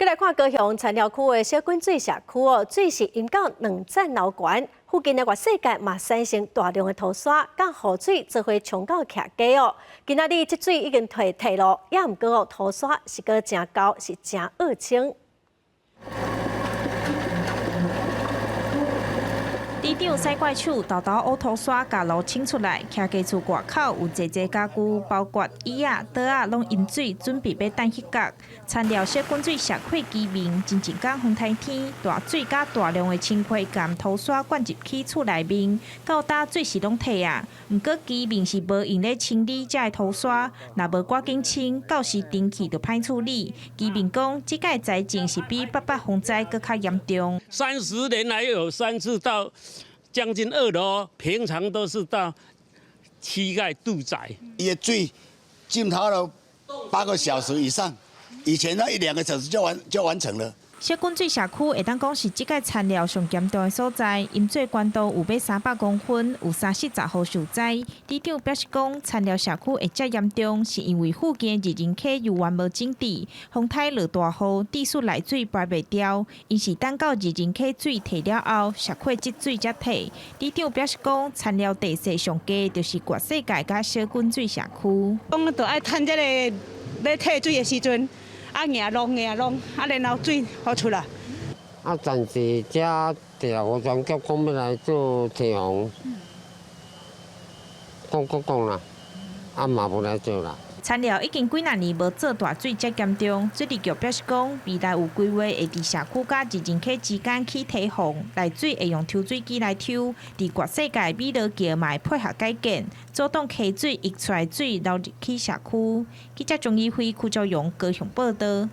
再来看高雄田寮区的小滚水社区哦，水是淹到2层楼悬，附近的外世界嘛产生大量的土沙，甲雨水做伙冲到徛街哦。今仔日这水已经退咯，也毋过哦，土沙是个真高，是真恶清。市长洗怪手，豆豆乌土沙甲路清出来，徛街厝外口有济家具，包括椅仔、桌仔，拢淹水，准备要等迄角。田寮小滚水社区居民真正讲风台天，大水甲大量的清灰含土沙灌入去厝内面，到搭水是拢退啊。毋过居民是无用咧清理遮的土沙，若无赶紧清，到时电器就歹处理。居民讲，即届灾情是比8八风灾搁较严重。30年来有3次到将近2楼，平常都是到膝盖肚窄。伊的水浸透了8个小时以上，以前呢1-2个小时就完成了。小滚水社区会当讲是即届田寮上严重的所在，淹水悬度有要300公分，有30户受灾。市长表示讲，田寮社区会遮严重，是因为附近的人溪游园无整治，风台落大雨，地势内水排袂掉，因是等到人溪水退了后，社区积水才退。市长表示讲，田寮地势上低，就是外世界甲小滚水社区。讲着爱趁这个要退水的时阵。硬弄，然后水好出来。暂时这地疗专局讲要来做提防，讲啦，嘛无来做啦。田寮已经几若年无做大水遮严重，水利局表示讲，未来有规划会伫社区甲人溪之间起堤防，内水会用抽水机来抽，伫各世界美乐桥嘛会配合改建，阻挡溪水溢出来水流入去社区。记者钟义辉、邱兆勇高雄报道。